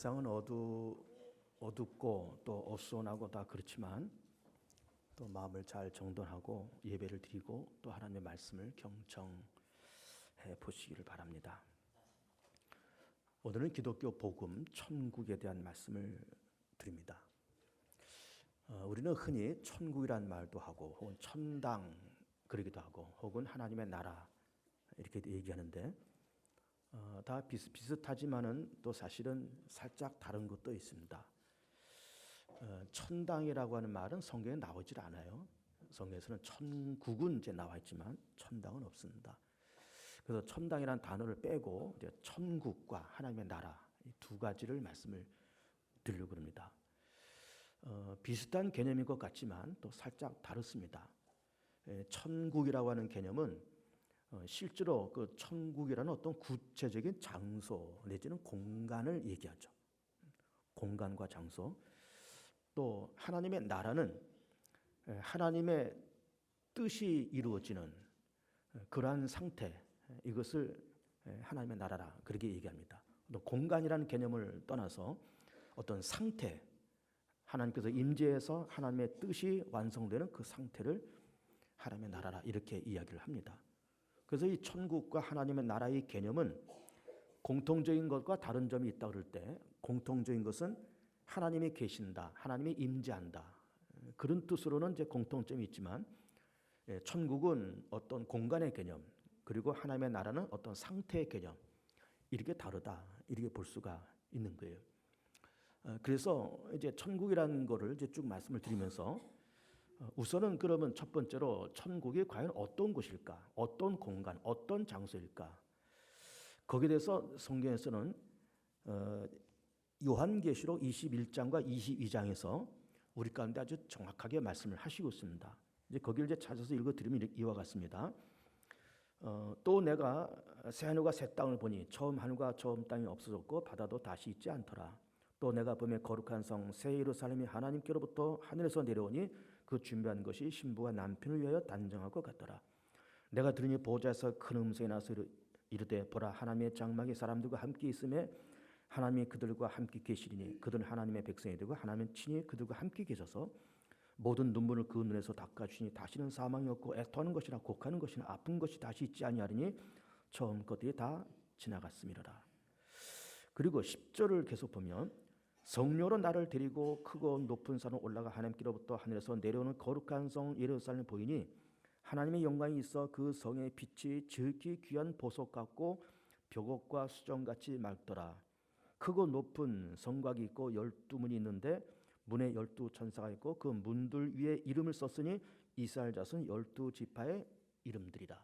세상은 어둡고 또 어수선하고 다 그렇지만 또 마음을 잘 정돈하고 예배를 드리고 또 하나님의 말씀을 경청해 보시기를 바랍니다. 오늘은 기독교 복음 천국에 대한 말씀을 드립니다. 우리는 흔히 천국이란 말도 하고 혹은 천당 그러기도 하고 혹은 하나님의 나라 이렇게 얘기하는데 다 비슷하지만은 또 사실은 살짝 다른 것도 있습니다. 천당이라고 하는 말은 성경에 나오질 않아요. 성경에서는 천국은 이제 나와 있지만 천당은 없습니다. 그래서 천당이라는 단어를 빼고 이제 천국과 하나님의 나라 이 두 가지를 말씀을 드리려고 합니다. 비슷한 개념인 것 같지만 또 살짝 다릅니다. 천국이라고 하는 개념은 실제로 그 천국이라는 어떤 구체적인 장소 내지는 공간을 얘기하죠. 공간과 장소. 또 하나님의 나라는 하나님의 뜻이 이루어지는 그러한 상태, 이것을 하나님의 나라라 그렇게 얘기합니다. 공간이라는 개념을 떠나서 어떤 상태, 하나님께서 임재해서 하나님의 뜻이 완성되는 그 상태를 하나님의 나라라 이렇게 이야기를 합니다. 그래서 이 천국과 하나님의 나라의 개념은 공통적인 것과 다른 점이 있다 그럴 때 공통적인 것은 하나님이 계신다, 하나님이 임재한다 그런 뜻으로는 이제 공통점이 있지만 천국은 어떤 공간의 개념 그리고 하나님의 나라는 어떤 상태의 개념 이렇게 다르다 이렇게 볼 수가 있는 거예요. 그래서 이제 천국이라는 거를 이제 쭉 말씀을 드리면서 우선은 그러면 첫 번째로 천국이 과연 어떤 곳일까? 어떤 공간, 어떤 장소일까? 거기에 대해서 성경에서는 요한계시록 21장과 22장에서 우리 가운데 아주 정확하게 말씀을 하시고 있습니다. 이제 거기를 이제 찾아서 읽어드리면 이와 같습니다. 또 내가 새 하늘과 새 땅을 보니 처음 하늘과 처음 땅이 없어졌고 바다도 다시 있지 않더라. 또 내가 보매 거룩한 성 새 예루살렘이 하나님께로부터 하늘에서 내려오니 그 준비한 것이 신부가 남편을 위하여 단정할 것 같더라. 내가 들으니 보좌에서 큰 음성이 나서 이르되 보라 하나님의 장막이 사람들과 함께 있음에 하나님이 그들과 함께 계시리니 그들은 하나님의 백성이 되고 하나님은 친히 그들과 함께 계셔서 모든 눈물을 그 눈에서 닦아주시니 다시는 사망이 없고 애통하는 것이나 곡하는 것이나 아픈 것이 다시 있지 아니하리니 처음 것들이 다 지나갔음이로라. 그리고 10절을 계속 보면 성령으로 나를 데리고 크고 높은 산으로 올라가 하나님께로부터 하늘에서 내려오는 거룩한 성 예루살렘 보이니 하나님의 영광이 있어 그 성의 빛이 지극히 귀한 보석 같고 벽옥과 수정같이 맑더라. 크고 높은 성곽이 있고 12문이 있는데 문에 12천사가 있고 그 문들 위에 이름을 썼으니 이스라엘 자손 12지파의 이름들이라.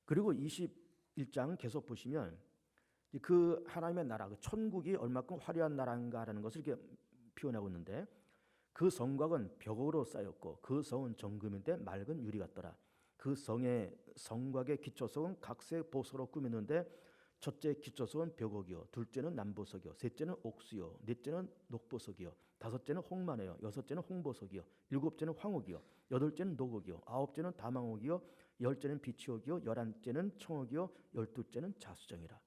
그리고 21장 계속 보시면 그 하나님의 나라, 그 천국이 얼마큼 화려한 나라인가라는 것을 이렇게 표현하고 있는데 그 성곽은 벽으로 쌓였고 그 성은 정금인데 맑은 유리 같더라. 그 성곽의 기초석은 각색 보석으로 꾸몄는데 첫째 기초석은 벽옥이요, 둘째는 남보석이요, 셋째는 옥수요, 넷째는 녹보석이요, 다섯째는 홍마네요, 여섯째는 홍보석이요, 일곱째는 황옥이요, 여덟째는 녹옥이요, 아홉째는 다망옥이요, 열째는 비치옥이요, 열한째는 청옥이요, 열두째는 자수정이라.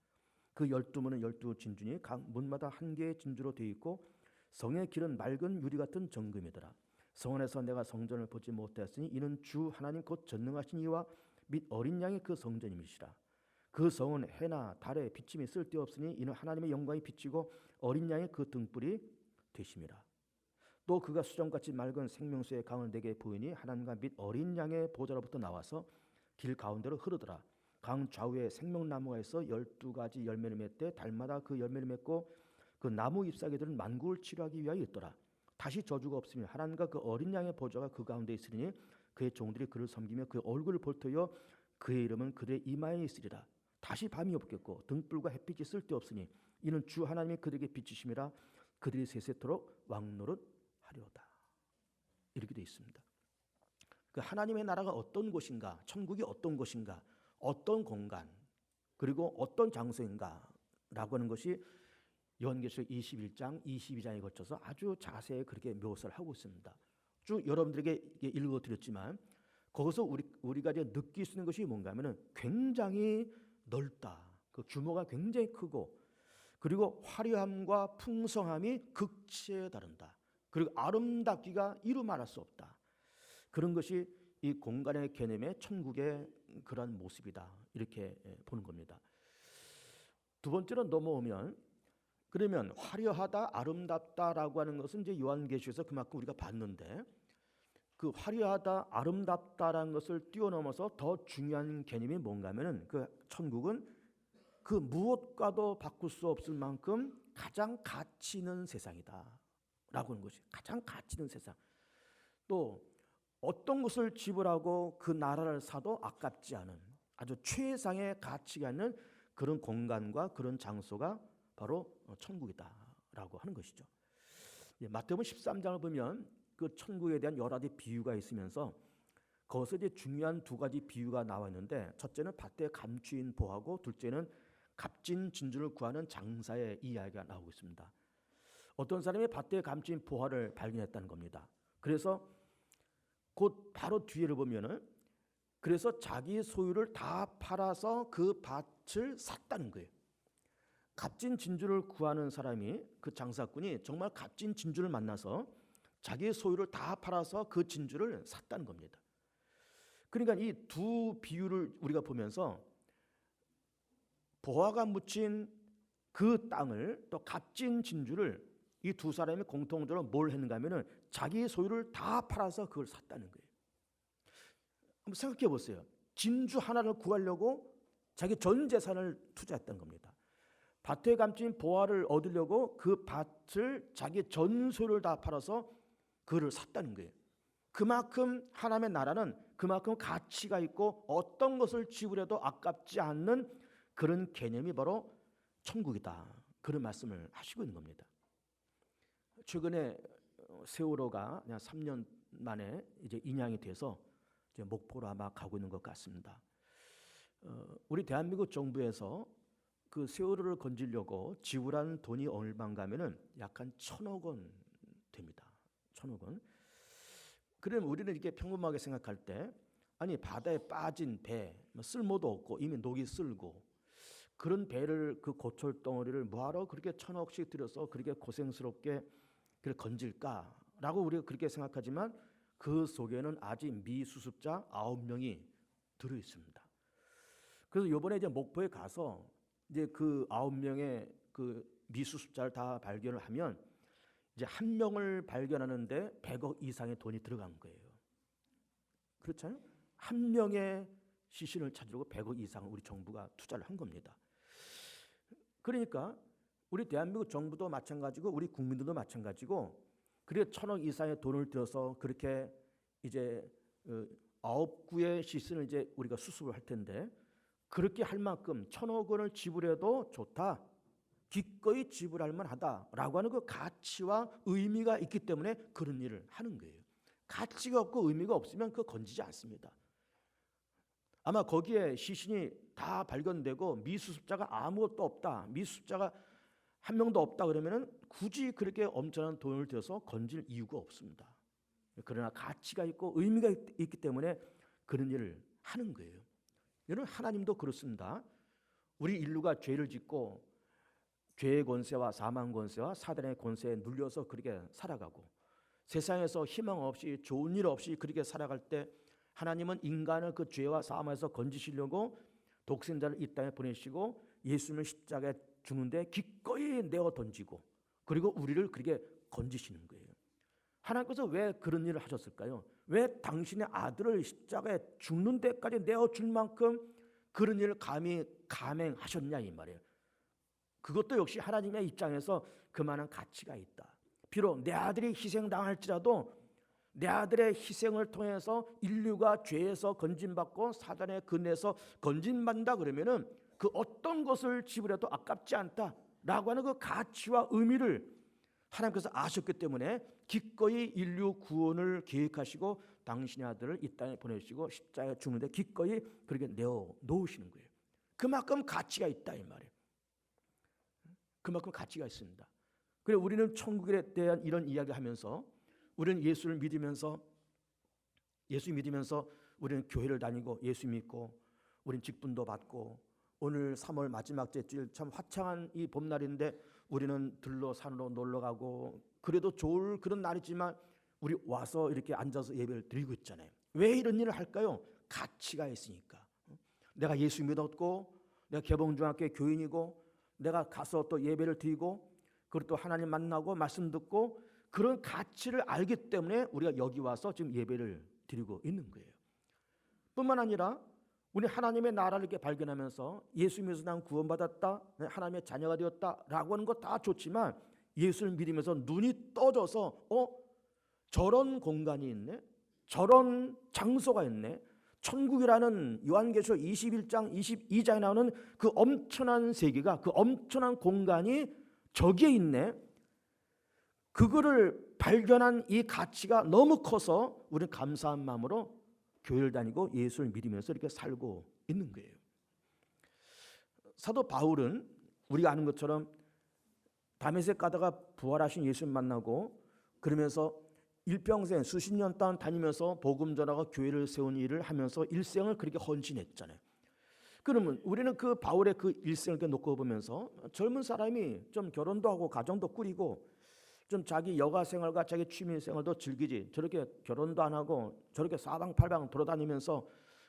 그 12문은 12진주니 각 문마다 한 개의 진주로 되어 있고 성의 길은 맑은 유리 같은 정금이더라. 성 안에서 내가 성전을 보지 못하였으니 이는 주 하나님 곧 전능하신 이와 및 어린 양이 그 성전임이시라. 그 성은 해나 달에 비침이 쓸데없으니 이는 하나님의 영광이 비치고 어린 양의 그 등불이 되심이라. 또 그가 수정같이 맑은 생명수의 강을 내게 보이니 하나님과 및 어린 양의 보좌로부터 나와서 길 가운데로 흐르더라. 강 좌우에 생명나무가 있어 12가지 열매를 맺되 달마다 그 열매를 맺고 그 나무 잎사귀들은 만국을 치료하기 위하여 있더라. 다시 저주가 없으며 하나님과 그 어린 양의 보좌가 그 가운데 있으리니 그의 종들이 그를 섬기며 그 얼굴을 볼 터여 그의 이름은 그들의 이마에 있으리라. 다시 밤이 없겠고 등불과 햇빛이 쓸데없으니 이는 주 하나님이 그들에게 비치심이라. 그들이 세세토록 왕노릇하리로다. 이렇게 되어 있습니다. 그 하나님의 나라가 어떤 곳인가, 천국이 어떤 곳인가, 어떤 공간 그리고 어떤 장소인가라고 하는 것이 요한계시록 21장, 22장에 걸쳐서 아주 자세히 그렇게 묘사를 하고 있습니다. 쭉 여러분들에게 읽어드렸지만 거기서 우리가 이제 느낄 수 있는 것이 뭔가 하면은 굉장히 넓다. 그 규모가 굉장히 크고 그리고 화려함과 풍성함이 극치에 다른다. 그리고 아름답기가 이루 말할 수 없다. 그런 것이 이 공간의 개념의 천국의 그러한 모습이다. 이렇게 보는 겁니다. 두 번째로 넘어오면, 그러면 화려하다, 아름답다라고 하는 것은 이제 요한계시에서 그만큼 우리가 봤는데, 그 화려하다, 아름답다라는 것을 뛰어넘어서 더 중요한 개념이 뭔가 하면은, 그 천국은 그 무엇과도 바꿀 수 없을 만큼 가장 가치 있는 세상이다 라고 하는 것이, 가장 가치 있는 세상. 또 어떤 것을 지불하고 그 나라를 사도 아깝지 않은 아주 최상의 가치가 있는 그런 공간과 그런 장소가 바로 천국이다 라고 하는 것이죠. 마태복음 13장을 보면 그 천국에 대한 여러 가지 비유가 있으면서 거기서 이제 중요한 두 가지 비유가 나와 있는데, 첫째는 밭에 감추인 보하고 둘째는 값진 진주를 구하는 장사의 이야기가 나오고 있습니다. 어떤 사람이 밭에 감추인 보화를 발견했다는 겁니다. 그래서 곧 바로 뒤를 보면은, 그래서 자기 소유를 다 팔아서 그 밭을 샀다는 거예요. 값진 진주를 구하는 사람이, 그 장사꾼이 정말 값진 진주를 만나서 자기의 소유를 다 팔아서 그 진주를 샀다는 겁니다. 그러니까 이 두 비유를 우리가 보면서 보화가 묻힌 그 땅을, 또 값진 진주를, 이 두 사람이 공통적으로 뭘 했는가 하면은 자기의 소유를 다 팔아서 그걸 샀다는 거예요. 한번 생각해 보세요. 진주 하나를 구하려고 자기 전 재산을 투자했다는 겁니다. 밭에 감춘 보화를 얻으려고 그 밭을, 자기 전 소유를 다 팔아서 그를 샀다는 거예요. 그만큼 하나님의 나라는 그만큼 가치가 있고 어떤 것을 지불해도 아깝지 않는 그런 개념이 바로 천국이다. 그런 말씀을 하시고 있는 겁니다. 최근에 세월호가 그냥 3년 만에 이제 인양이 돼서 이제 목포로 아마 가고 있는 것 같습니다. 우리 대한민국 정부에서 그 세월호를 건지려고 지불한 돈이 얼마인가 하면은 약 한 1,000억 원 됩니다. 1,000억 원. 그러면 우리는 이렇게 평범하게 생각할 때, 아니 바다에 빠진 배, 쓸모도 없고 이미 녹이 쓸고 그런 배를, 그 고철 덩어리를 뭐하러 그렇게 1,000억씩 들여서 그렇게 고생스럽게 그걸 건질까라고 우리가 그렇게 생각하지만, 그 속에는 아직 미수습자 9명이 들어 있습니다. 그래서 이번에 이제 목포에 가서 이제 그 9명의 그 미수습자를 다 발견을 하면 이제 한 명을 발견하는데 100억 이상의 돈이 들어간 거예요. 그렇잖아요. 한 명의 시신을 찾으려고 100억 이상을 우리 정부가 투자를 한 겁니다. 그러니까 우리 대한민국 정부도 마찬가지고 우리 국민들도 마찬가지고, 그래 1,000억 이상의 돈을 들여서 그렇게 이제 9구의 시신을 이제 우리가 수습을 할 텐데, 그렇게 할 만큼 1,000억 원을 지불해도 좋다, 기꺼이 지불할 만하다라고 하는 그 가치와 의미가 있기 때문에 그런 일을 하는 거예요. 가치가 없고 의미가 없으면 그거 건지지 않습니다. 아마 거기에 시신이 다 발견되고 미수습자가 아무것도 없다, 미수습자가 한 명도 없다 그러면은 굳이 그렇게 엄청난 돈을 들여서 건질 이유가 없습니다. 그러나 가치가 있고 의미가 있기 때문에 그런 일을 하는 거예요. 여러분, 하나님도 그렇습니다. 우리 인류가 죄를 짓고 죄의 권세와 사망 권세와 사단의 권세에 눌려서 그렇게 살아가고 세상에서 희망 없이 좋은 일 없이 그렇게 살아갈 때, 하나님은 인간을 그 죄와 사망에서 건지시려고 독생자를 이 땅에 보내시고 예수님을 십자가에 죽는데 기꺼이 내어 던지고, 그리고 우리를 그렇게 건지시는 거예요. 하나님께서 왜 그런 일을 하셨을까요? 왜 당신의 아들을 십자가에 죽는 데까지 내어줄 만큼 그런 일을 감히 감행하셨냐 이 말이에요. 그것도 역시 하나님의 입장에서 그만한 가치가 있다. 비록 내 아들이 희생당할지라도 내 아들의 희생을 통해서 인류가 죄에서 건진받고 사단의 근에서 건진받는다 그러면은 그 어떤 것을 지불해도 아깝지 않다라고 하는 그 가치와 의미를 하나님께서 아셨기 때문에 기꺼이 인류 구원을 계획하시고 당신의 아들을 이 땅에 보내시고 십자가에 죽는데 기꺼이 그렇게 내어 놓으시는 거예요. 그만큼 가치가 있다 이 말이에요. 그만큼 가치가 있습니다. 그래서 우리는 천국에 대한 이런 이야기를 하면서, 우리는 예수를 믿으면서, 예수 믿으면서 우리는 교회를 다니고 예수 믿고 우리는 직분도 받고 오늘 3월 마지막 주일 참 화창한 이 봄날인데 우리는 들로 산으로 놀러 가고 그래도 좋을 그런 날이지만 우리 와서 이렇게 앉아서 예배를 드리고 있잖아요. 왜 이런 일을 할까요? 가치가 있으니까. 내가 예수 믿었고 내가 개봉중학교 교인이고 내가 가서 또 예배를 드리고 그리고 또 하나님 만나고 말씀 듣고 그런 가치를 알기 때문에 우리가 여기 와서 지금 예배를 드리고 있는 거예요. 뿐만 아니라 우리 하나님의 나라를 이렇게 발견하면서 예수 믿어서 난 구원받았다, 하나님의 자녀가 되었다라고 하는 거 다 좋지만 예수를 믿으면서 눈이 떠져서 저런 공간이 있네, 저런 장소가 있네, 천국이라는 요한계시록 21장 22장에 나오는 그 엄청난 세계가, 그 엄청난 공간이 저기에 있네. 그거를 발견한 이 가치가 너무 커서 우리는 감사한 마음으로 교회를 다니고 예수를 믿으면서 이렇게 살고 있는 거예요. 사도 바울은 우리가 아는 것처럼 다메섹 가다가 부활하신 예수를 만나고 그러면서 일평생 수십 년 동안 다니면서 복음 전하고 교회를 세운 일을 하면서 일생을 그렇게 헌신했잖아요. 그러면 우리는 그 바울의 그 일생을 이렇게 놓고 보면서 젊은 사람이 좀 결혼도 하고 가정도 꾸리고 좀 자기 여가 생활과 자기 취미 생활도 즐기지, 저렇게 결혼도 안 하고 저렇게 사방팔방 돌아다니면서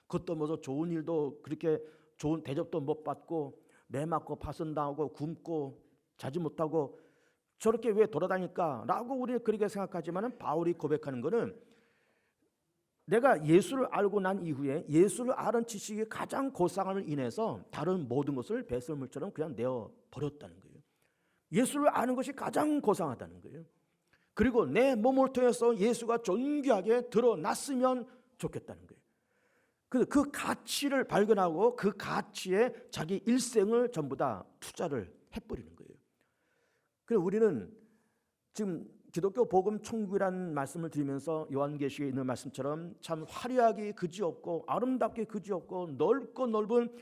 그것도 뭐 좋은 일도 그렇게 좋은 대접도 못 받고 매 맞고 파손당하고 굶고 자지 못하고 저렇게 왜 돌아다닐까? 라고 우리는 그렇게 생각하지만 바울이 고백하는 것은 내가 예수를 알고 난 이후에 예수를 아는 지식이 가장 고상함을 인해서 다른 모든 것을 배설물처럼 그냥 내어버렸다는 거예요. 예수를 아는 것이 가장 고상하다는 거예요. 그리고 내 몸을 통해서 예수가 존귀하게 드러났으면 좋겠다는 거예요. 그 가치를 발견하고 그 가치에 자기 일생을 전부 다 투자를 해버리는 거예요. 그래서 우리는 지금 기독교 복음 천국이라는 말씀을 드리면서 요한계시에 있는 말씀처럼 참 화려하게 그지없고 아름답게 그지없고 넓고 넓은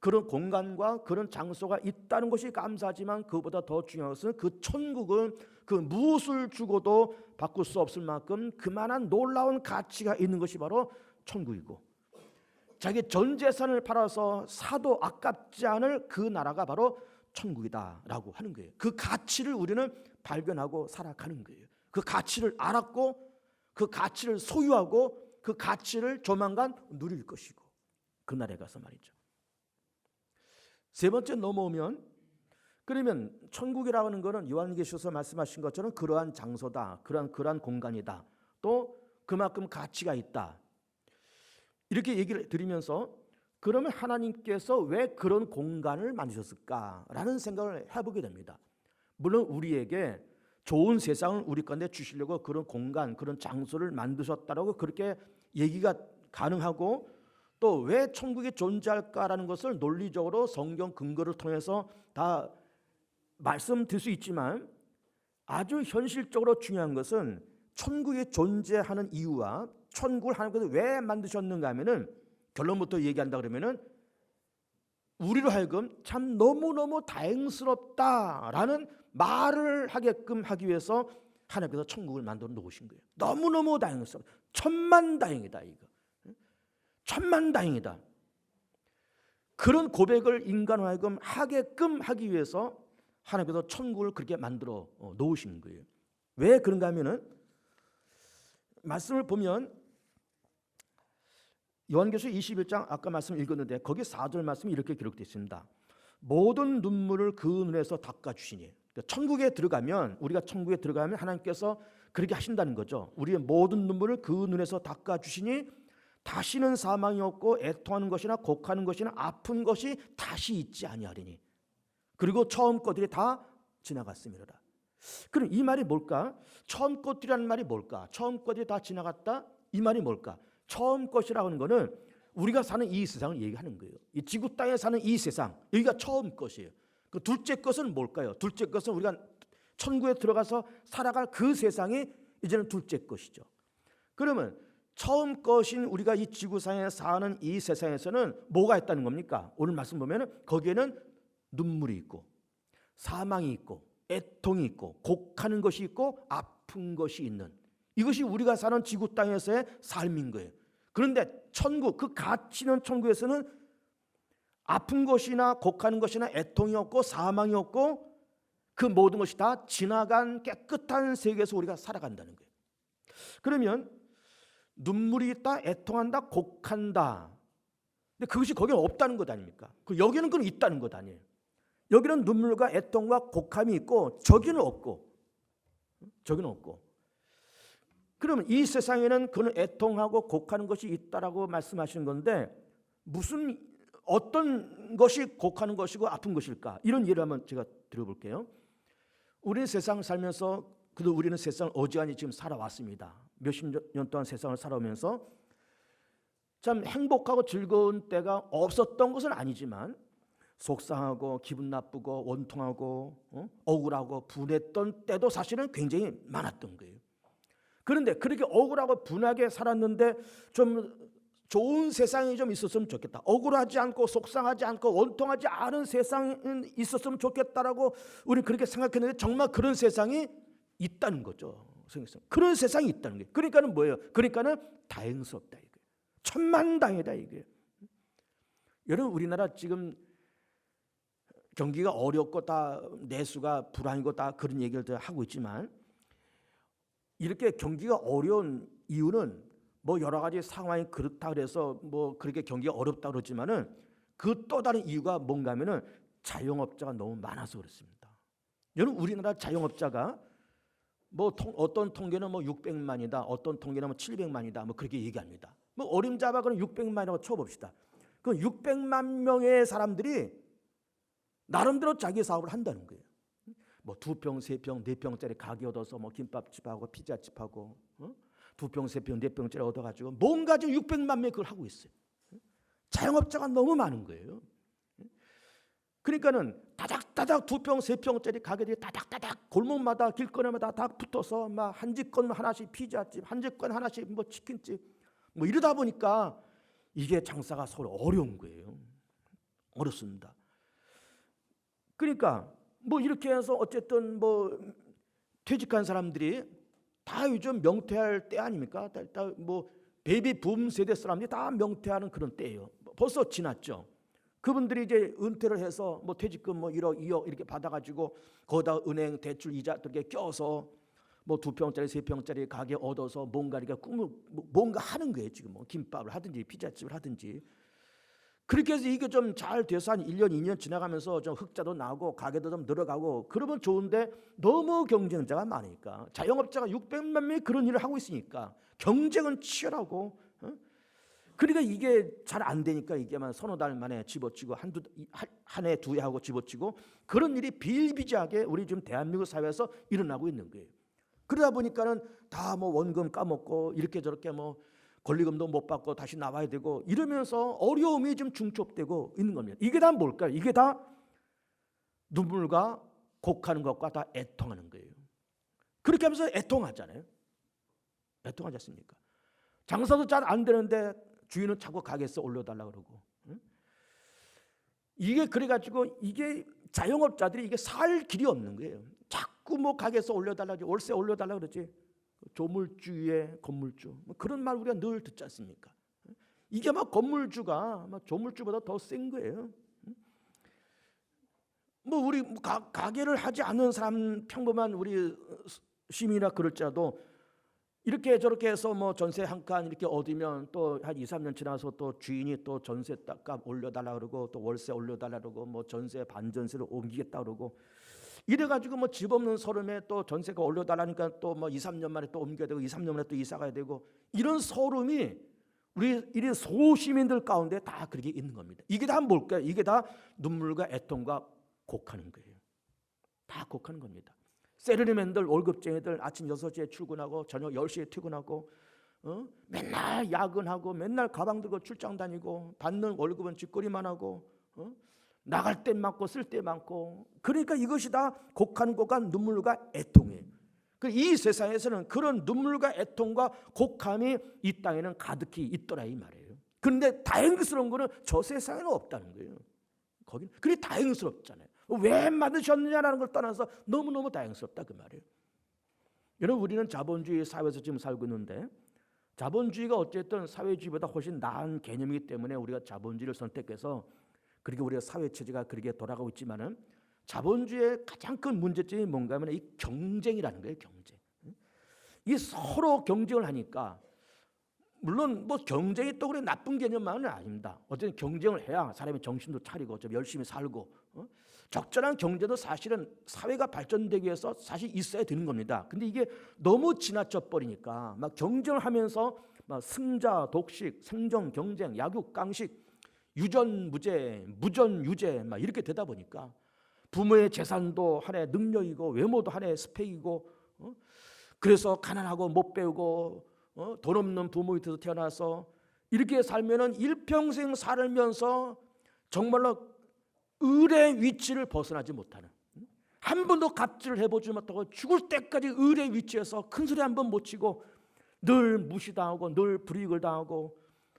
그런 공간과 그런 장소가 있다는 것이 감사하지만 그보다 더 중요한 것은 그 천국은 그 무엇을 주고도 바꿀 수 없을 만큼 그만한 놀라운 가치가 있는 것이 바로 천국이고 자기 전 재산을 팔아서 사도 아깝지 않을 그 나라가 바로 천국이다라고 하는 거예요. 그 가치를 우리는 발견하고 살아가는 거예요. 그 가치를 알았고 그 가치를 소유하고 그 가치를 조만간 누릴 것이고 그날에 가서 말이죠. 세 번째 넘어오면 그러면 천국이라고 하는 것은 요한계시에서 말씀하신 것처럼 그러한 장소다, 그러한 공간이다, 또 그만큼 가치가 있다 이렇게 얘기를 드리면서 그러면 하나님께서 왜 그런 공간을 만드셨을까라는 생각을 해보게 됩니다. 물론 우리에게 좋은 세상을 우리 가운데 주시려고 그런 공간, 그런 장소를 만드셨다라고 그렇게 얘기가 가능하고 또 왜 천국이 존재할까라는 것을 논리적으로 성경 근거를 통해서 다 말씀드릴 수 있지만 아주 현실적으로 중요한 것은 천국이 존재하는 이유와 천국을 하나님께서 왜 만드셨는가 하면은 결론부터 얘기한다 그러면은 우리로 하여금 참 너무너무 다행스럽다라는 말을 하게끔 하기 위해서 하나님께서 천국을 만들어 놓으신 거예요. 너무너무 다행스럽다. 천만다행이다 이거. 천만다행이다. 그런 고백을 인간으로 하여금 하게끔 하기 위해서 하나님께서 천국을 그렇게 만들어 놓으신 거예요. 왜 그런가 하면은 말씀을 보면 요한계시록 21장 아까 말씀 읽었는데 거기 4절 말씀이 이렇게 기록되어 있습니다. 모든 눈물을 그 눈에서 닦아주시니. 천국에 들어가면 우리가 천국에 들어가면 하나님께서 그렇게 하신다는 거죠. 우리의 모든 눈물을 그 눈에서 닦아주시니 다시는 사망이 없고 애통하는 것이나 곡하는 것이나 아픈 것이 다시 있지 아니하리니. 그리고 처음 것들이 다 지나갔음이로라. 그럼 이 말이 뭘까? 처음 것들이라는 말이 뭘까? 처음 것들이 다 지나갔다? 이 말이 뭘까? 처음 것이라고 하는 것은 우리가 사는 이 세상을 얘기하는 거예요. 이 지구 땅에 사는 이 세상, 여기가 처음 것이에요. 그 둘째 것은 뭘까요? 둘째 것은 우리가 천국에 들어가서 살아갈 그 세상이 이제는 둘째 것이죠. 그러면 처음 것인 우리가 이 지구상에 사는 이 세상에서는 뭐가 있다는 겁니까? 오늘 말씀 보면 거기에는 눈물이 있고 사망이 있고 애통이 있고 곡하는 것이 있고 아픈 것이 있는, 이것이 우리가 사는 지구 땅에서의 삶인 거예요. 그런데 천국, 그 가치 있는 천국에서는 아픈 것이나 곡하는 것이나 애통이 없고 사망이 없고 그 모든 것이 다 지나간 깨끗한 세계에서 우리가 살아간다는 거예요. 그러면 눈물이 있다, 애통한다, 곡한다. 근데 그것이 거기는 없다는 것 아닙니까? 여기는 그건 있다는 것 아니에요. 여기는 눈물과 애통과 곡함이 있고 저기는 없고. 그러면 이 세상에는 그는 애통하고 곡하는 것이 있다라고 말씀하시는 건데 어떤 것이 곡하는 것이고 아픈 것일까? 이런 예를 한번 제가 드려볼게요. 우리는 세상 살면서 그래도 우리는 세상을 어지간히 지금 살아왔습니다. 몇십 년 동안 세상을 살아오면서 참 행복하고 즐거운 때가 없었던 것은 아니지만 속상하고 기분 나쁘고 원통하고 억울하고 분했던 때도 사실은 굉장히 많았던 거예요. 그런데 그렇게 억울하고 분하게 살았는데 좀 좋은 세상이 좀 있었으면 좋겠다. 억울하지 않고 속상하지 않고 원통하지 않은 세상이 있었으면 좋겠다라고 우리 그렇게 생각했는데 정말 그런 세상이 있다는 거죠. 그런 세상이 있다는 거예요. 그러니까는 뭐예요? 그러니까는 다행스럽다 이거예요. 천만다행이다 이거예요. 여러분 우리나라 지금 경기가 어렵고 다 내수가 불황이고 다 그런 얘기를 하고 있지만 이렇게 경기가 어려운 이유는 뭐 여러 가지 상황이 그렇다 그래서 뭐 그렇게 경기가 어렵다 그러지만은 그 또 다른 이유가 뭔가 하면은 자영업자가 너무 많아서 그렇습니다. 여러분 우리나라 자영업자가 뭐 어떤 통계는 뭐 600만이다, 어떤 통계는 뭐 700만이다, 뭐 그렇게 얘기합니다. 뭐 어림잡아 그럼 600만이라고 쳐봅시다. 그 600만 명의 사람들이 나름대로 자기 사업을 한다는 거예요. 뭐 2평, 3평, 4평짜리 가게 얻어서 뭐 김밥집하고 피자집하고 2평, 3평, 4평짜리 얻어가지고 뭔가 지금 600만 명이 그걸 하고 있어요. 자영업자가 너무 많은 거예요. 그러니까는 다닥다닥 2평, 3평짜리 가게들이 다닥다닥 골목마다 길거리마다 다 붙어서 막 한 집건 하나씩 피자집, 한 집건 하나씩 뭐 치킨집 뭐 이러다 보니까 이게 장사가 서로 어려운 거예요. 어렵습니다. 그러니까 뭐 이렇게 해서 어쨌든 뭐 퇴직한 사람들이 다 요즘 명퇴할 때 아닙니까? 다 뭐 베이비 붐 세대 사람들이 다 명퇴하는 그런 때예요. 벌써 지났죠. 그분들이 이제 은퇴를 해서 뭐 퇴직금 뭐 1억, 2억 이렇게 받아가지고 거기다 은행 대출 이자 이렇게 껴서 뭐 2평짜리, 3평짜리 가게 얻어서 뭔가 이렇게 꿈을 뭔가 하는 거예요. 지금 뭐 김밥을 하든지 피자집을 하든지. 그렇게 해서 이게 좀 잘 돼서 한 1년, 2년 지나가면서 좀 흑자도 나고 가게도 좀 늘어가고 그러면 좋은데 너무 경쟁자가 많으니까 자영업자가 600만 명이 그런 일을 하고 있으니까 경쟁은 치열하고 그러니까 이게 잘 안 되니까 이게만 서너 달 만에 집어치고 한 해, 2해 하고 집어치고 그런 일이 비일비재하게 우리 지금 대한민국 사회에서 일어나고 있는 거예요. 그러다 보니까는 다 뭐 원금 까먹고 이렇게 저렇게 뭐 권리금도 못 받고 다시 나와야 되고 이러면서 어려움이 좀 중첩되고 있는 겁니다. 이게 다 뭘까요? 이게 다 눈물과 곡하는 것과 다 애통하는 거예요. 그렇게 하면서 애통하잖아요. 애통하지 않습니까? 장사도 잘 안 되는데 주인은 자꾸 가게에서 올려달라 그러고 이게 그래가지고 이게 자영업자들이 이게 살 길이 없는 거예요. 자꾸 뭐 가게에서 올려달라 그러지 월세 올려달라 그러지 조물주의 건물주 뭐 그런 말 우리가 늘 듣지 않습니까? 이게 막 건물주가 막 조물주보다 더 센 거예요. 뭐 우리 가게를 하지 않는 사람 평범한 우리 시민이나 그럴지라도 이렇게 저렇게 해서 뭐 전세 한 칸 이렇게 얻으면 또 한 2, 3년 지나서 또 주인이 또 전세 값 올려달라 그러고 또 월세 올려달라 그러고 뭐 전세 반전세를 옮기겠다 그러고 이래가지고 뭐 집 없는 서름에 또 전세가 올려달라니까 또 뭐 2, 3년 만에 또 옮겨야 되고 2, 3년 만에 또 이사 가야 되고 이런 서름이 우리 이런 소시민들 가운데 다 그렇게 있는 겁니다. 이게 다 뭘까요? 이게 다 눈물과 애통과 곡하는 거예요. 다 곡하는 겁니다. 세러리맨들 월급쟁이들 아침 6시에 출근하고 저녁 10시에 퇴근하고 맨날 야근하고 맨날 가방 들고 출장 다니고 받는 월급은 쥐꼬리만 하고 나갈 때 많고 쓸 때 많고 그러니까 이것이 다 곡하는 곡과 눈물과 애통이에요. 이 세상에서는 그런 눈물과 애통과 곡함이 이 땅에는 가득히 있더라 이 말이에요. 그런데 다행스러운 거는 저 세상에는 없다는 거예요. 거기는 그게 다행스럽잖아요. 왜 만드셨느냐라는 걸 떠나서 너무너무 다행스럽다 그 말이에요. 여러분 우리는 자본주의 사회에서 지금 살고 있는데 자본주의가 어쨌든 사회주의보다 훨씬 나은 개념이기 때문에 우리가 자본주의를 선택해서 그렇게 우리가 사회 체제가 그렇게 돌아가고 있지만은 자본주의의 가장 큰 문제점이 뭔가 하면 이 경쟁이라는 거예요. 경쟁. 이 서로 경쟁을 하니까 물론 뭐 경쟁이 또 그래 나쁜 개념만은 아닙니다. 어쨌든 경쟁을 해야 사람이 정신도 차리고 좀 열심히 살고 적절한 경제도 사실은 사회가 발전되기 위해서 사실 있어야 되는 겁니다. 근데 이게 너무 지나쳐 버리니까 막 경쟁을 하면서 막 승자 독식, 생존 경쟁, 약육 강식, 유전 무죄, 무전 유죄 막 이렇게 되다 보니까 부모의 재산도 하나의 능력이고 외모도 하나의 스펙이고 그래서 가난하고 못 배우고 돈 없는 부모 밑에서 태어나서 이렇게 살면은 일평생 살면서 정말로 을의 위치를 벗어나지 못하는, 한 번도 갑질을 해보지 못하고 죽을 때까지 을의 위치에서 큰 소리 한 번 못 치고 늘 무시당하고 늘 불이익을 당하고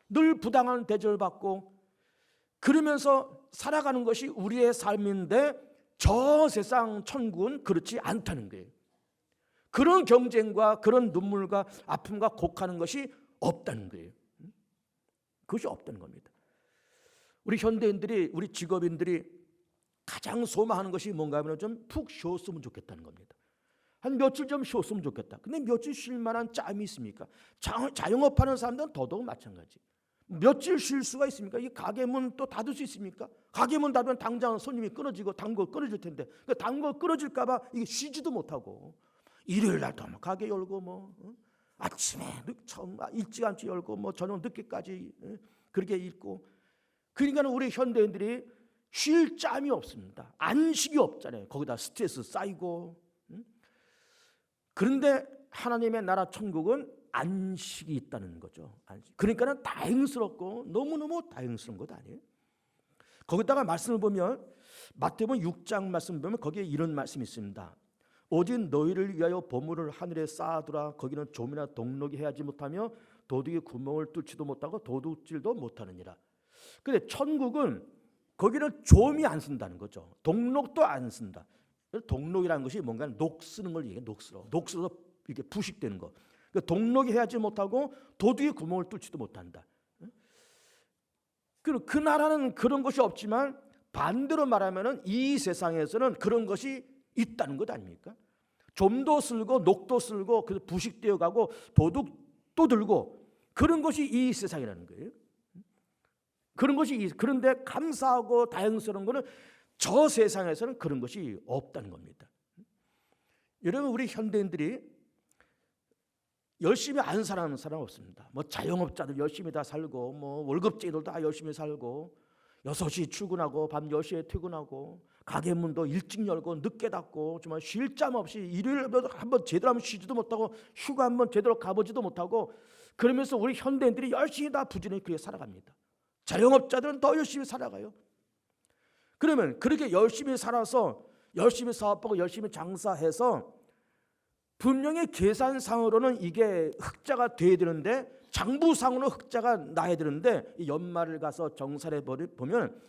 늘 부당한 대접을 받고 그러면서 살아가는 것이 우리의 삶인데 저 세상 천국은 그렇지 않다는 거예요. 그런 경쟁과 그런 눈물과 아픔과 곡하는 것이 없다는 거예요. 그것이 없다는 겁니다. 우리 현대인들이, 우리 직업인들이 가장 소망하는 것이 뭔가 하면 좀 푹 쉬었으면 좋겠다는 겁니다. 한 며칠 좀 쉬었으면 좋겠다. 근데 며칠 쉴 만한 짬이 있습니까? 자영업하는 사람들은 더더욱 마찬가지. 며칠 쉴 수가 있습니까? 이 가게 문 또 닫을 수 있습니까? 가게 문 닫으면 당장 손님이 끊어지고 단골 끊어질 텐데 그 단골 끊어질까 봐 이게 쉬지도 못하고 일요일 날도 뭐 가게 열고 뭐 아침에 일찌감치 열고 뭐 저녁 늦게까지 그렇게 있고 그러니까 우리 현대인들이 쉴 짬이 없습니다. 안식이 없잖아요. 거기다 스트레스 쌓이고 그런데 하나님의 나라 천국은 안식이 있다는 거죠. 안식. 그러니까는 다행스럽고 너무너무 다행스러운 것 아니에요? 거기다가 말씀을 보면 마태복음 6장 말씀 보면 거기에 이런 말씀이 있습니다. 오직 너희를 위하여 보물을 하늘에 쌓아두라. 거기는 좀이나 동록이 해하지 못하며 도둑이 구멍을 뚫지도 못하고 도둑질도 못하느니라. 근데 천국은 거기는 좀이 안 쓴다는 거죠. 동록도 안 쓴다. 동록이라는 것이 뭔가 녹 쓰는 걸 얘기해. 녹슬어서 이렇게 부식되는 거. 동록이 해하지 못하고 도둑이 구멍을 뚫지도 못한다. 그 나라는 그런 것이 없지만 반대로 말하면 이 세상에서는 그런 것이 있다는 것 아닙니까? 좀도 쓸고 녹도 쓸고 그래서 부식되어 가고 도둑도 들고 그런 것이 이 세상이라는 거예요. 그런 것이 그런데 감사하고 다행스러운 것은 저 세상에서는 그런 것이 없다는 겁니다. 여러분 우리 현대인들이 열심히 안 사는 사람 없습니다. 뭐 자영업자들 열심히 다 살고 뭐 월급쟁이들 다 열심히 살고 6시 출근하고 밤 10시에 퇴근하고 가게 문도 일찍 열고 늦게 닫고 정말 쉴 짬 없이 일요일에도 한번 제대로 한번 쉬지도 못하고 휴가 한번 제대로 가보지도 못하고 그러면서 우리 현대인들이 열심히 다 부지런히 그렇게 살아갑니다. 자영업자들은 더 열심히 살아가요. 그러면 그렇게 열심히 살아서 열심히 사업하고 열심히 장사해서 분명히 계산상으로는 이게 흑자가 돼야 되는데 장부상으로 흑자가 나야 되는데 이 연말을 가서 정산해 보면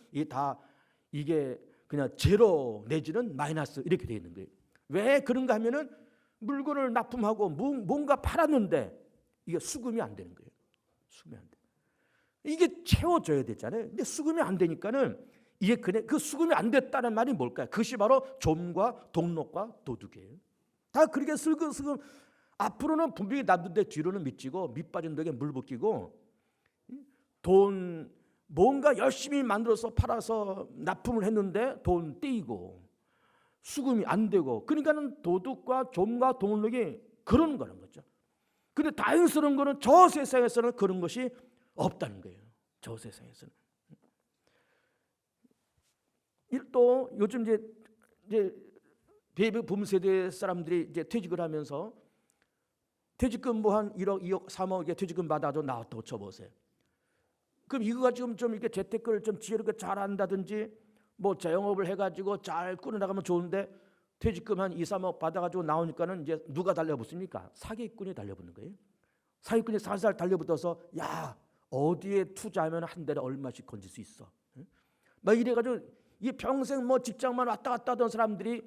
이게 그냥 제로 내지는 마이너스 이렇게 되어 있는 거예요. 왜 그런가 하면은 물건을 납품하고 뭔가 팔았는데 이게 수금이 안 되는 거예요. 수금이 안 돼. 이게 채워져야 되잖아요. 근데 수금이 안 되니까는 이게 그냥 그 수금이 안 됐다는 말이 뭘까요? 그것이 바로 좀과 동록과 도둑이에요. 다 그렇게 슬금슬금 앞으로는 분명히 놨는데 뒤로는 미치고 밑빠진 덕에 물 붓기고 돈 뭔가 열심히 만들어서 팔아서 납품을 했는데 돈 떼이고 수금이 안 되고 그러니까는 도둑과 좀과 동록이 그런 거는 거죠. 근데 다행스러운 거는 저 세상에서는 그런 것이 없다는 거예요. 저 세상에서는. 또 요즘 이제 베이비 붐 세대 사람들이 이제 퇴직을 하면서 퇴직금 뭐 한 1억, 2억, 3억 퇴직금 받아도 나왔다고 쳐보세요. 그럼 이거 가지고 좀 이렇게 재테크를 좀 지혜롭게 잘 한다든지 뭐 자영업을 해가지고 잘 꾸려나가면 좋은데 퇴직금 한 2, 3억 받아가지고 나오니까는 이제 누가 달려붙습니까? 사기꾼이 달려붙는 거예요. 사기꾼이 살살 달려붙어서 야 어디에 투자하면 한 달에 얼마씩 건질 수 있어? 막 이래가지고 이 평생 뭐 직장만 왔다 갔다 하던 사람들이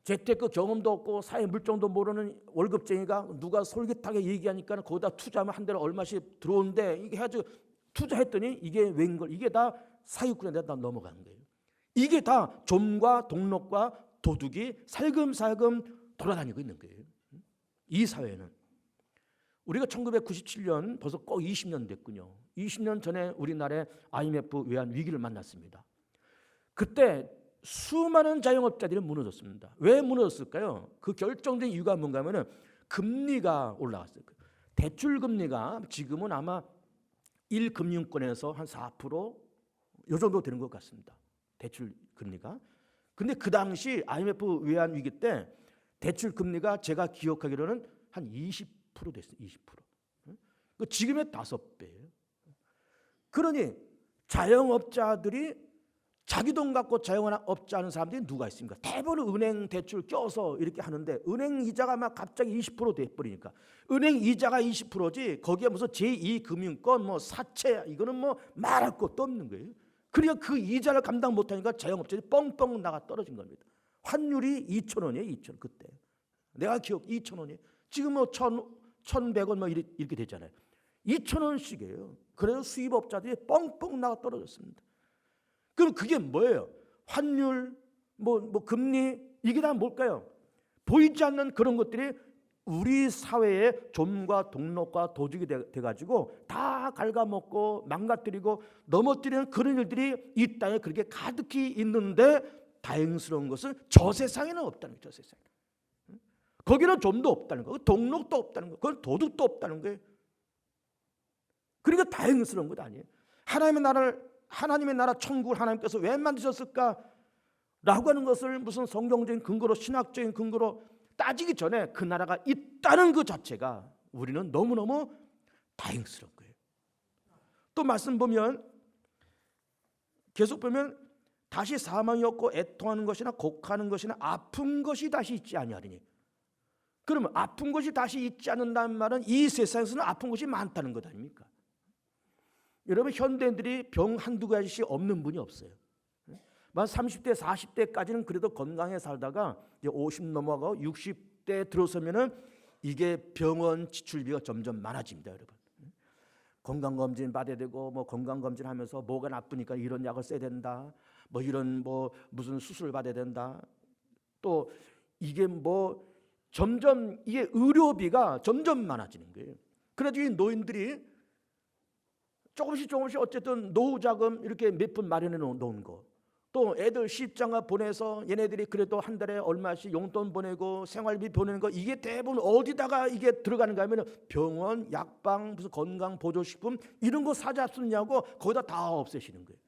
재테크 경험도 없고 사회 물정도 모르는 월급쟁이가 누가 솔깃하게 얘기하니까 거기다 투자하면 한 달에 얼마씩 들어오는데 이게 해가지고 투자했더니 이게 웬걸 이게 다 사기꾼에 다 넘어가는 거예요. 이게 다 좀과 동록과 도둑이 살금살금 돌아다니고 있는 거예요. 이 사회는. 우리가 1997년 벌써 꼭 20년 됐군요. 20년 전에 우리나라의 IMF 외환 위기를 만났습니다. 그때 수많은 자영업자들이 무너졌습니다. 왜 무너졌을까요? 그 결정적인 이유가 뭔가 하면은 금리가 올라갔어요. 대출 금리가 지금은 아마 1금융권에서 한 4%, 이 정도 되는 것 같습니다. 대출 금리가. 근데 그 당시 IMF 외환 위기 때 대출 금리가 제가 기억하기로는 한 20% 됐어요. 20%. 지금의 5배예요. 그러니 자영업자들이 자기 돈 갖고 자영업자 하는 사람들이 누가 있습니까? 대부분 은행 대출 껴서 이렇게 하는데 은행 이자가 막 갑자기 20% 돼버리니까 은행 이자가 20%지 거기에 무슨 제2금융권 뭐 사채 이거는 뭐 말할 것도 없는 거예요. 그러니까 그 이자를 감당 못하니까 자영업자들이 뻥뻥 나가 떨어진 겁니다. 환율이 2,000원이에요. 2,000원 그때. 내가 기억 2,000원이에요. 지금 뭐 1,100원 뭐 이렇게 되잖아요. 2,000원씩이에요. 그래서 수입업자들이 뻥뻥 나가 떨어졌습니다. 그럼 그게 뭐예요? 환율, 뭐 금리 이게 다 뭘까요? 보이지 않는 그런 것들이 우리 사회의 좀과 동록과 도둑이 돼가지고 다 갉아먹고 망가뜨리고 넘어뜨리는 그런 일들이 이 땅에 그렇게 가득히 있는데 다행스러운 것은 저 세상에는 없다는 거예요. 저 세상에. 거기는 좀도 없다는 거예요. 동록도 없다는 거예요. 그건 도둑도 없다는 거예요. 그러니까 다행스러운 것 아니에요. 하나님의 나라 천국을 하나님께서 왜 만드셨을까? 라고 하는 것을 무슨 성경적인 근거로 신학적인 근거로 따지기 전에 그 나라가 있다는 것 자체가 우리는 너무너무 다행스러운 거예요. 또 말씀 보면 계속 보면 다시 사망이 없고 애통하는 것이나 곡하는 것이나 아픈 것이 다시 있지 아니하리니. 그러면 아픈 것이 다시 있지 않는다는 말은 이 세상에서는 아픈 것이 많다는 것 아닙니까? 여러분 현대인들이 병 한두 가지씩 없는 분이 없어요. 만 30대 40대까지는 그래도 건강해 살다가 이제 50 넘어가고 60대 들어서면은 이게 병원 지출비가 점점 많아집니다, 여러분. 건강검진 받아야 되고 뭐 건강검진 하면서 뭐가 나쁘니까 이런 약을 써야 된다. 뭐 이런 뭐 무슨 수술을 받아야 된다. 또 이게 뭐 점점 이게 의료비가 점점 많아지는 거예요. 그래도 이 노인들이 조금씩 어쨌든 노후 자금 이렇게 몇 푼 마련해 놓은 거. 또 애들 시집장가 보내서 얘네들이 그래도 한 달에 얼마씩 용돈 보내고 생활비 보내는 거 이게 대부분 어디다가 이게 들어가는가 하면 병원, 약방, 무슨 건강보조식품 이런 거 사자 쓰냐고 거기다 다 없애시는 거예요.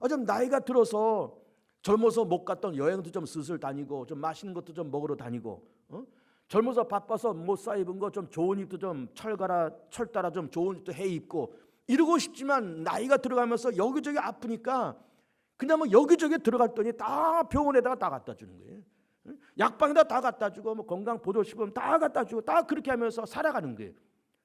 좀 나이가 들어서 젊어서 못 갔던 여행도 좀 슬슬 다니고 좀 맛있는 것도 좀 먹으러 다니고 젊어서 바빠서 못 사 입은 거 좀 좋은 옷도 좀 철 따라 좀 좋은 옷도 해 입고 이러고 싶지만 나이가 들어가면서 여기저기 아프니까 그냥 뭐 여기저기 들어갔더니 다 병원에다가 다 갖다 주는 거예요. 약방에다 다 갖다 주고 뭐 건강보조식품 다 갖다 주고 다 그렇게 하면서 살아가는 거예요.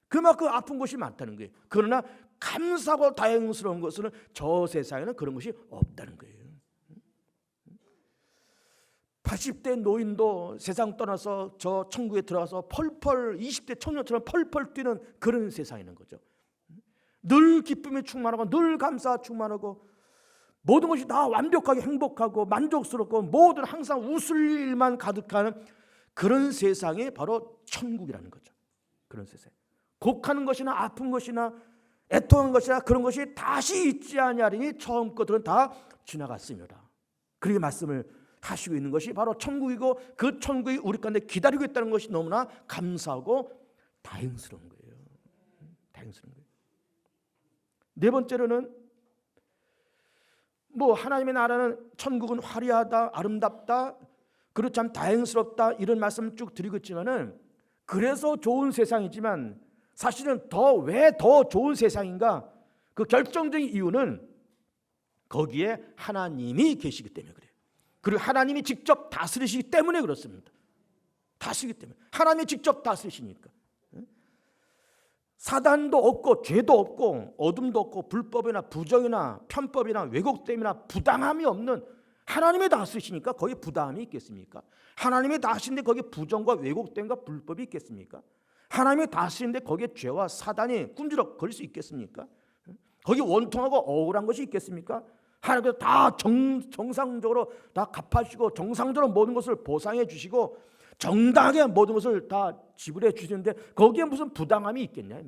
그만큼 아픈 것이 많다는 거예요. 그러나 감사하고 다행스러운 것은 저 세상에는 그런 것이 없다는 거예요. 80대 노인도 세상 떠나서 저 천국에 들어가서 펄펄 20대 청년처럼 펄펄 뛰는 그런 세상이 있는 거죠. 늘 기쁨이 충만하고 늘 감사 충만하고 모든 것이 다 완벽하게 행복하고 만족스럽고 모든 항상 웃을 일만 가득한 그런 세상이 바로 천국이라는 거죠. 그런 세상. 곡하는 것이나 아픈 것이나 애통하는 것이나 그런 것이 다시 있지 아니하리니 처음 것들은 다 지나갔습니다. 그렇게 말씀을 하시고 있는 것이 바로 천국이고 그 천국이 우리 가운데 기다리고 있다는 것이 너무나 감사하고 다행스러운 거예요. 다행스러운 거예요. 네 번째로는 뭐 하나님의 나라는 천국은 화려하다, 아름답다, 그리고 참 다행스럽다 이런 말씀을 쭉 드리고 있지만은 그래서 좋은 세상이지만 사실은 왜 더 좋은 세상인가? 그 결정적인 이유는 거기에 하나님이 계시기 때문에 그래요. 그리고 하나님이 직접 다스리시기 때문에 그렇습니다. 다스리기 때문에 하나님이 직접 다스리시니까. 사단도 없고 죄도 없고 어둠도 없고 불법이나 부정이나 편법이나 왜곡됨이나 부당함이 없는 하나님이 다스리시니까 거기에 부당함이 있겠습니까? 하나님이 다스리는데 거기에 부정과 왜곡됨과 불법이 있겠습니까? 하나님이 다스리는데 거기에 죄와 사단이 꿈주럭 거릴 수 있겠습니까? 거기 원통하고 억울한 것이 있겠습니까? 하나님께서 다 정상적으로 다 갚아주시고 정상적으로 모든 것을 보상해 주시고 정당하게 모든 것을 다 지불해 주시는데 거기에 무슨 부당함이 있겠냐.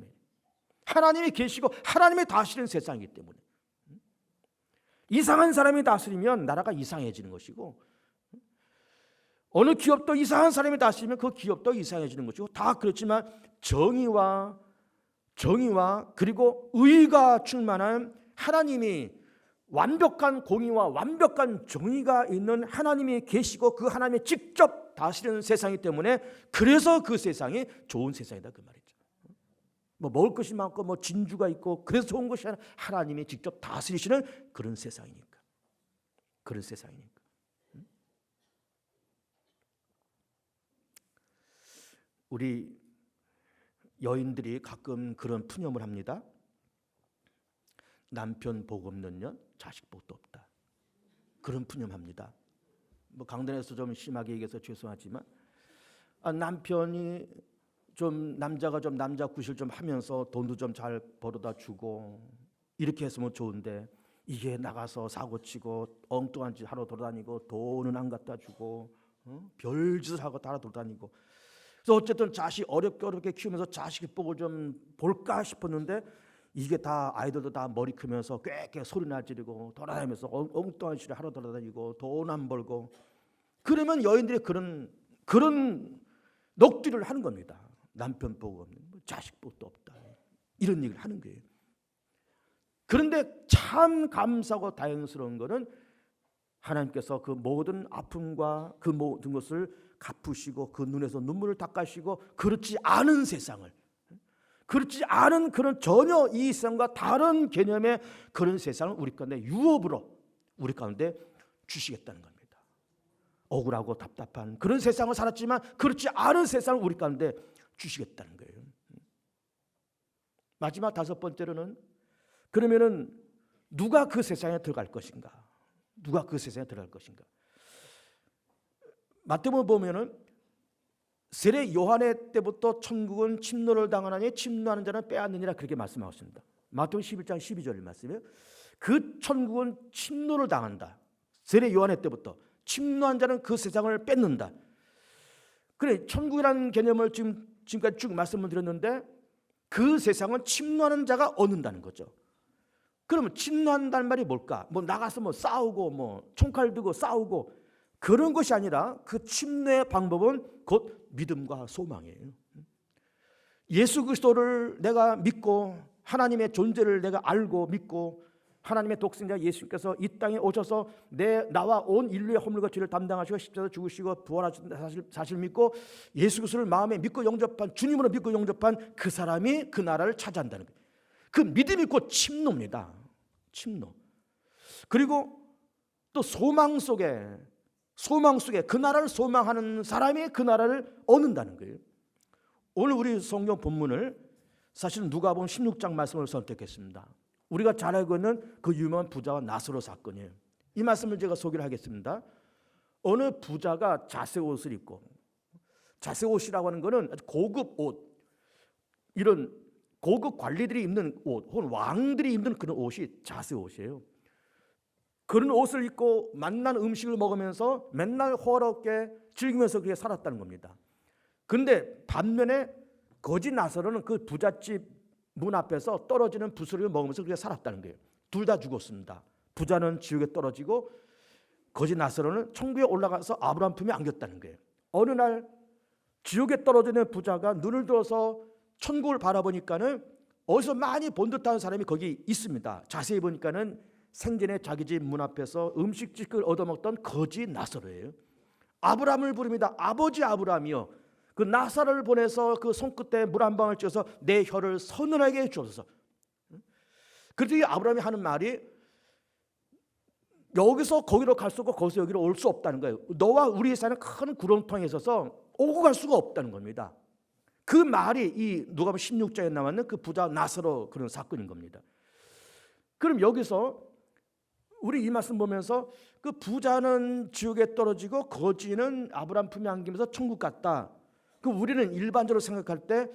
하나님이 계시고 하나님이 다스리는 세상이기 때문에 이상한 사람이 다스리면 나라가 이상해지는 것이고 어느 기업도 이상한 사람이 다스리면 그 기업도 이상해지는 것이고 다 그렇지만 정의와 그리고 의가 충만한 하나님이 완벽한 공의와 완벽한 정의가 있는 하나님이 계시고 그 하나님이 직접 다스리는 세상이기 때문에 그래서 그 세상이 좋은 세상이다 그 말이죠. 뭐 먹을 것이 많고 뭐 진주가 있고 그래서 좋은 것이 아니라 하나님이 직접 다스리시는 그런 세상이니까. 그런 세상이니까. 우리 여인들이 가끔 그런 푸념을 합니다. 남편 복 없는 년 자식 복도 없다. 그런 푸념합니다. 뭐 강단에서 좀 심하게 얘기해서 죄송하지만 남편이 좀 남자가 좀 남자 구실 좀 하면서 돈도 좀 잘 벌어다 주고 이렇게 했으면 좋은데 이게 나가서 사고치고 엉뚱한 짓 하러 돌아다니고 돈은 안 갖다 주고 별짓을 하고 따라 돌아다니고 그래서 어쨌든 자식 어렵게 키우면서 자식 복을 좀 볼까 싶었는데 이게 다 아이들도 다 머리 크면서 꽥꽥 소리나 지르고 돌아다니면서 엉뚱한 짓을 하러 돌아다니고 돈 안 벌고 그러면 여인들이 그런 녹두를 하는 겁니다. 남편 복 없는 자식 복도 없다 이런 얘기를 하는 거예요. 그런데 참 감사하고 다행스러운 것은 하나님께서 그 모든 아픔과 그 모든 것을 갚으시고 그 눈에서 눈물을 닦으시고 그렇지 않은 세상을 그렇지 않은 그런 전혀 이 세상과 다른 개념의 그런 세상을 우리 가운데 유업으로 우리 가운데 주시겠다는 겁니다. 억울하고 답답한 그런 세상을 살았지만 그렇지 않은 세상을 우리 가운데 주시겠다는 거예요. 마지막 다섯 번째로는 그러면은 누가 그 세상에 들어갈 것인가? 누가 그 세상에 들어갈 것인가? 마태복음 보면은 세례 요한의 때부터 천국은 침노를 당하나니 침노하는 자는 빼앗느니라 그렇게 말씀하고 있습니다. 마태복음 11장 12절 말씀이에요. 그 천국은 침노를 당한다. 세례 요한의 때부터 침노한 자는 그 세상을 뺏는다. 그래 천국이라는 개념을 지금까지 쭉 말씀을 드렸는데 그 세상은 침노하는 자가 얻는다는 거죠. 그러면 침노한다는 말이 뭘까? 뭐 나가서 뭐 싸우고 뭐 총칼 들고 싸우고 그런 것이 아니라 그 침노의 방법은 곧 믿음과 소망이에요. 예수 그리스도를 내가 믿고 하나님의 존재를 내가 알고 믿고 하나님의 독생자 예수님께서 이 땅에 오셔서 나와 온 인류의 허물과 죄를 담당하시고 십자가에 죽으시고 부활하신 사실 믿고 예수 그리스도를 마음에 믿고 영접한 주님으로 믿고 영접한 그 사람이 그 나라를 차지한다는 거예요. 그 믿음이 곧 침노입니다. 침노. 그리고 또 소망 속에 그 나라를 소망하는 사람이 그 나라를 얻는다는 거예요. 오늘 우리 성경 본문을 사실은 누가복음 16장 말씀을 선택했습니다. 우리가 잘 알고 있는 그 유명한 부자와 나사로 사건이에요. 이 말씀을 제가 소개를 하겠습니다. 어느 부자가 자색 옷을 입고, 자색 옷이라고 하는 것은 아주 고급 옷, 이런 고급 관리들이 입는 옷 혹은 왕들이 입는 그런 옷이 자색 옷이에요. 그런 옷을 입고 맛난 음식을 먹으면서 맨날 호화롭게 즐기면서 그렇게 살았다는 겁니다. 그런데 반면에 거지 나사로는 그 부잣집 문 앞에서 떨어지는 부스러기를 먹으면서 그렇게 살았다는 거예요. 둘 다 죽었습니다. 부자는 지옥에 떨어지고 거지 나사로는 천국에 올라가서 아브라함 품에 안겼다는 거예요. 어느 날 지옥에 떨어지는 부자가 눈을 들어서 천국을 바라보니까는 어디서 많이 본 듯한 사람이 거기 있습니다. 자세히 보니까는 생전에 자기 집 문 앞에서 음식을 얻어먹던 거지 나사로예요. 아브라함을 부릅니다. 아버지 아브라함이요, 그 나사로를 보내서 그 손끝에 물 한 방울 쪄서 내 혀를 서늘하게 해주소서. 그랬더니 아브라함이 하는 말이 여기서 거기로 갈 수 없고 거기서 여기로 올 수 없다는 거예요. 너와 우리 사이는 큰 구렁텅이에 있어서 오고 갈 수가 없다는 겁니다. 그 말이 이 누가복음 16장에 나왔는 그 부자 나사로 그런 사건인 겁니다. 그럼 여기서 우리 이 말씀 보면서 그 부자는 지옥에 떨어지고 거지는 아브라함 품에 안기면서 천국 갔다. 그 우리는 일반적으로 생각할 때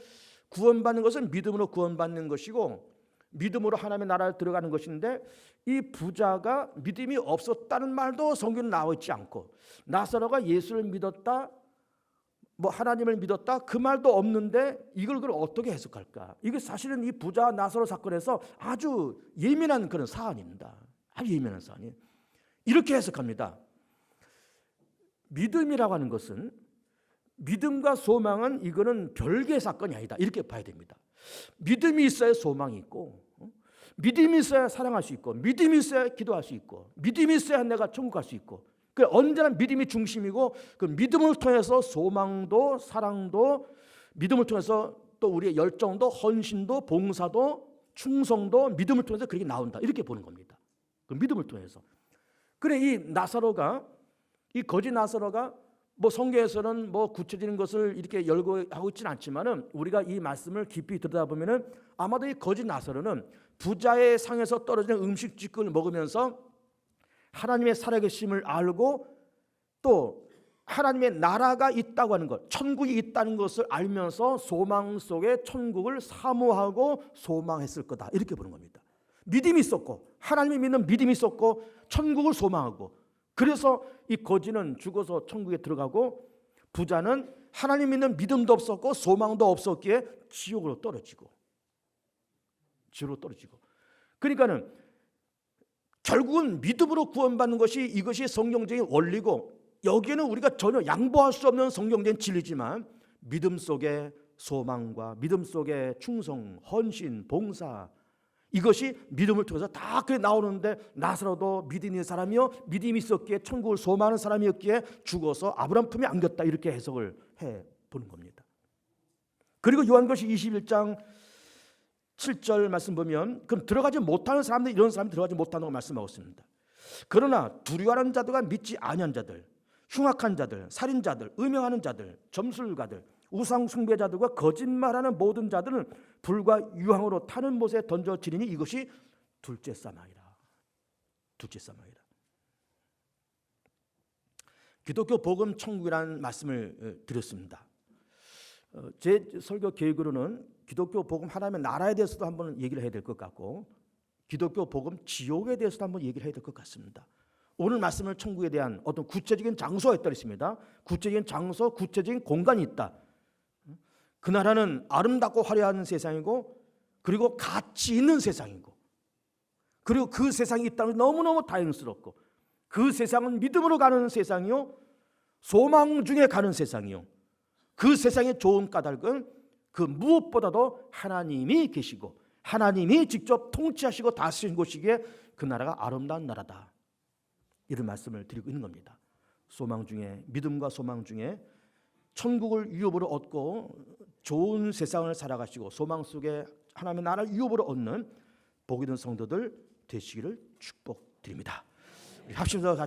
구원받는 것은 믿음으로 구원받는 것이고 믿음으로 하나님의 나라에 들어가는 것인데 이 부자가 믿음이 없었다는 말도 성경에 나와 있지 않고 나사로가 예수를 믿었다, 뭐 하나님을 믿었다 그 말도 없는데 이걸 그럼 어떻게 해석할까? 이게 사실은 이 부자 나사로 사건에서 아주 예민한 그런 사안입니다. 아주 예민한 사안이에요. 이렇게 해석합니다. 믿음이라고 하는 것은 믿음과 소망은 이거는 별개의 사건이 아니다. 이렇게 봐야 됩니다. 믿음이 있어야 소망이 있고, 믿음이 있어야 사랑할 수 있고, 믿음이 있어야 기도할 수 있고, 믿음이 있어야 내가 천국 갈 수 있고, 언제나 믿음이 중심이고 그 믿음을 통해서 소망도 사랑도 믿음을 통해서 또 우리의 열정도 헌신도 봉사도 충성도 믿음을 통해서 그렇게 나온다. 이렇게 보는 겁니다. 그 믿음을 통해서. 그래 이 나사로가 이 거지 나사로가 뭐 성경에서는 뭐 구체적인 것을 이렇게 열거하고 있지는 않지만은 우리가 이 말씀을 깊이 들여다보면은 아마도 이 거지 나사로는 부자의 상에서 떨어지는 음식지식을 먹으면서 하나님의 살아계심을 알고 또 하나님의 나라가 있다고 하는 것, 천국이 있다는 것을 알면서 소망 속에 천국을 사모하고 소망했을 거다. 이렇게 보는 겁니다. 믿음이 있었고 하나님을 믿는 믿음이 있었고 천국을 소망하고 그래서 이 거지는 죽어서 천국에 들어가고 부자는 하나님 믿는 믿음도 없었고 소망도 없었기에 지옥으로 떨어지고 그러니까는 결국은 믿음으로 구원받는 것이 이것이 성경적인 원리고 여기에는 우리가 전혀 양보할 수 없는 성경적인 진리지만 믿음 속에 소망과 믿음 속에 충성, 헌신, 봉사 이것이 믿음을 통해서 다 그게 나오는데 나사로도 믿음 있는 사람이요 믿음이 있었기에 천국을 소망하는 사람이었기에 죽어서 아브라함 품에 안겼다 이렇게 해석을 해보는 겁니다. 그리고 요한계시록 21장 7절 말씀 보면 그럼 들어가지 못하는 사람들 이런 사람이 들어가지 못한다고 말씀하고 있습니다. 그러나 두려워하는 자들과 믿지 아니한 자들 흉악한 자들 살인자들 음행하는 자들 점술가들 우상 숭배자들과 거짓말하는 모든 자들은 불과 유황으로 타는 못에 던져지리니 이것이 둘째 사망이라. 기독교 복음 천국이라는 말씀을 드렸습니다. 제 설교 계획으로는 기독교 복음 하나님의 나라에 대해서도 한번 얘기를 해야 될 것 같고 기독교 복음 지옥에 대해서도 한번 얘기를 해야 될 것 같습니다. 오늘 말씀을 천국에 대한 어떤 구체적인 장소가 있다 했습니다. 구체적인 장소, 구체적인 공간이 있다. 그 나라는 아름답고 화려한 세상이고 그리고 가치 있는 세상이고 그리고 그 세상이 있다는 너무너무 다행스럽고 그 세상은 믿음으로 가는 세상이요 소망 중에 가는 세상이요 그 세상의 좋은 까닭은 그 무엇보다도 하나님이 계시고 하나님이 직접 통치하시고 다스리는 곳이기에 그 나라가 아름다운 나라다. 이런 말씀을 드리고 있는 겁니다. 소망 중에 믿음과 소망 중에 천국을 유업으로 얻고 좋은 세상을 살아가시고 소망 속에 하나님의 나라를 유업으로 얻는 복 있는 성도들 되시기를 축복드립니다. 합심서